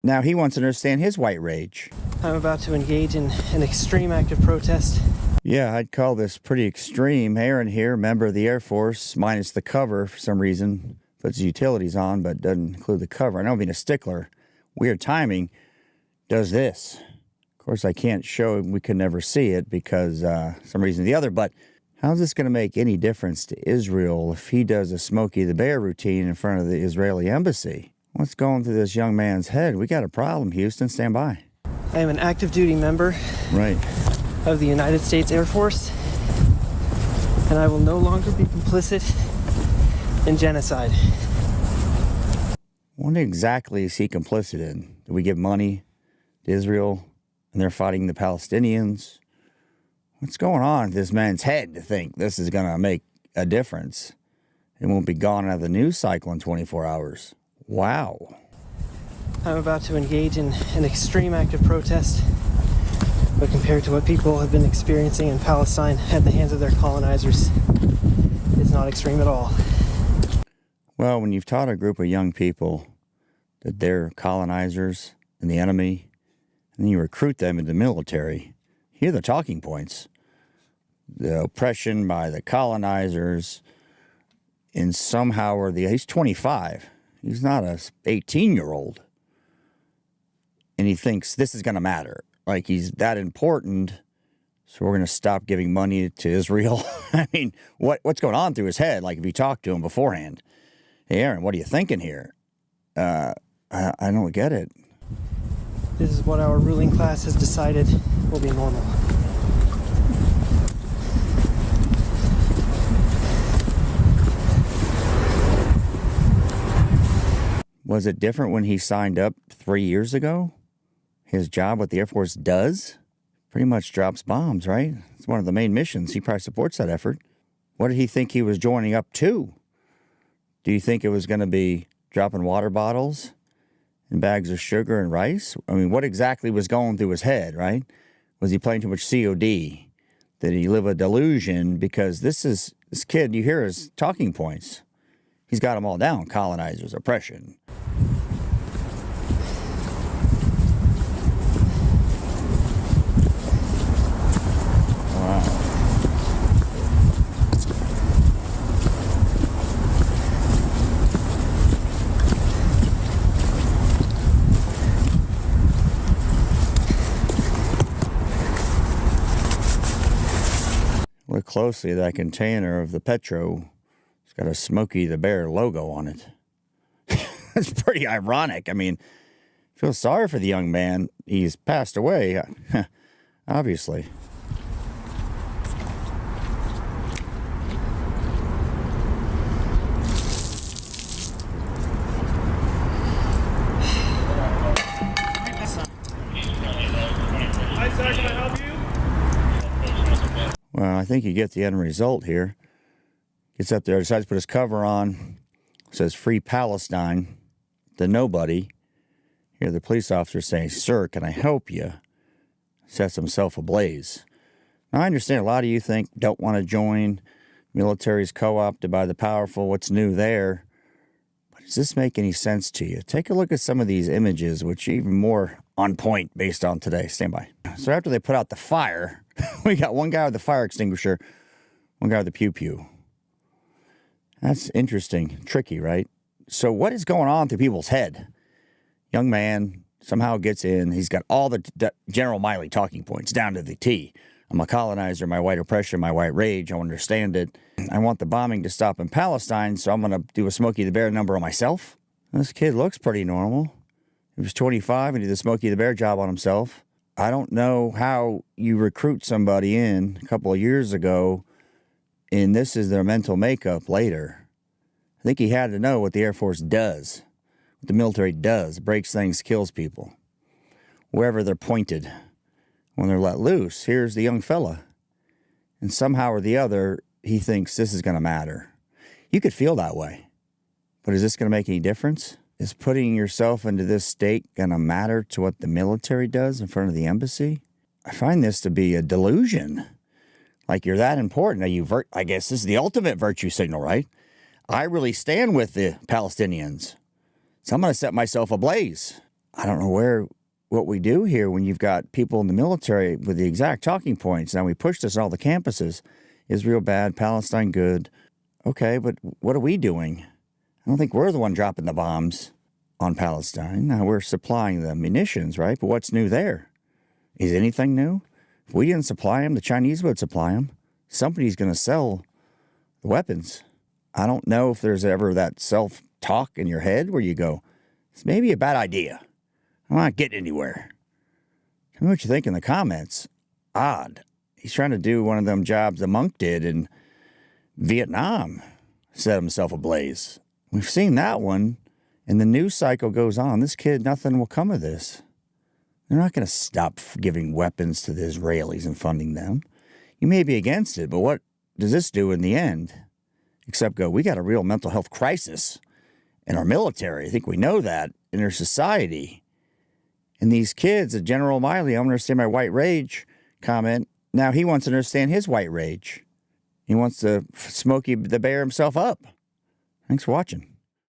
Now he wants to understand his white rage. I'm about to engage in an extreme act of protest. Yeah, I'd call this pretty extreme. Aaron here, member of the Air Force, minus the cover for some reason. Puts his utilities on, but doesn't include the cover. I know being a stickler, weird timing, does this. Of course, I can't show him. We could never see it because some reason or the other. But how's this going to make any difference to Israel if he does a Smokey the Bear routine in front of the Israeli embassy? What's going through this young man's head? We got a problem, Houston. Stand by. I am an active duty member of the United States Air Force, and I will no longer be complicit in genocide. What exactly is he complicit in? Do we give money to Israel and they're fighting the Palestinians? What's going on in this man's head to think this is going to make a difference? It won't be gone out of the news cycle in 24 hours. Wow. I'm about to engage in an extreme act of protest, but compared to what people have been experiencing in Palestine at the hands of their colonizers, it's not extreme at all. Well, when you've taught a group of young people that they're colonizers and the enemy, and then you recruit them into the military, here are the talking points. The oppression by the colonizers, and somehow or the he's 25. He's not a 18-year-old. And he thinks this is going to matter. Like he's that important, so we're going to stop giving money to Israel. I mean, what's going on through his head? Like if you talk to him beforehand, hey, Aaron, what are you thinking here? I don't get it. This is what our ruling class has decided will be normal. Was it different when he signed up 3 years ago? His job, what the Air Force does, pretty much drops bombs, right? It's one of the main missions. He probably supports that effort. What did he think he was joining up to? Do you think it was going to be dropping water bottles and bags of sugar and rice? I mean, what exactly was going through his head, right? Was he playing too much COD? Did he live a delusion? Because this kid, you hear his talking points. He's got them all down. Colonizers, oppression. Look closely at that container of the Petro. It's got a Smokey the Bear logo on it. It's pretty ironic. I mean, I feel sorry for the young man. He's passed away, obviously. Hi, sir, can I help you? Well, I think you get the end result here. Gets up there, decides to put his cover on, says Free Palestine, the nobody. Here the police officer saying, sir, can I help you? Sets himself ablaze. Now, I understand a lot of you think don't want to join. Military's co-opted by the powerful. What's new there? But does this make any sense to you? Take a look at some of these images, which are even more on point based on today. Stand by. So after they put out the fire, we got one guy with the fire extinguisher, one guy with the pew-pew. That's interesting. Tricky, right? So what is going on through people's head? Young man somehow gets in. He's got all the General Miley talking points down to the T. I'm a colonizer, my white oppression, my white rage. I understand it. I want the bombing to stop in Palestine, so I'm going to do a Smokey the Bear number on myself. This kid looks pretty normal. He was 25 and did the Smokey the Bear job on himself. I don't know how you recruit somebody in a couple of years ago, and this is their mental makeup later. I think he had to know what the Air Force does, what the military does, breaks things, kills people. Wherever they're pointed, when they're let loose, here's the young fella. And somehow or the other, he thinks this is going to matter. You could feel that way. But is this going to make any difference? Is putting yourself into this state going to matter to what the military does in front of the embassy? I find this to be a delusion. Like you're that important. Now I guess this is the ultimate virtue signal, right? I really stand with the Palestinians. So I'm going to set myself ablaze. I don't know what we do here when you've got people in the military with the exact talking points. Now, we push this on all the campuses. Israel bad, Palestine good. Okay, but what are we doing? I don't think we're the one dropping the bombs on Palestine. Now, we're supplying the munitions, right? But what's new there? Is anything new? If we didn't supply them, the Chinese would supply them. Somebody's going to sell the weapons. I don't know if there's ever that self-talk in your head where you go, it's maybe a bad idea. I'm not getting anywhere. Tell me what you think in the comments. Odd. He's trying to do one of them jobs the monk did in Vietnam. Set himself ablaze. We've seen that one, and the news cycle goes on. This kid, nothing will come of this. They're not going to stop giving weapons to the Israelis and funding them. You may be against it, but what does this do in the end? Except go, we got a real mental health crisis in our military. I think we know that in our society. And these kids, General Miley, I don't understand my white rage comment. Now he wants to understand his white rage. He wants to Smokey the Bear himself up. Thanks for watching.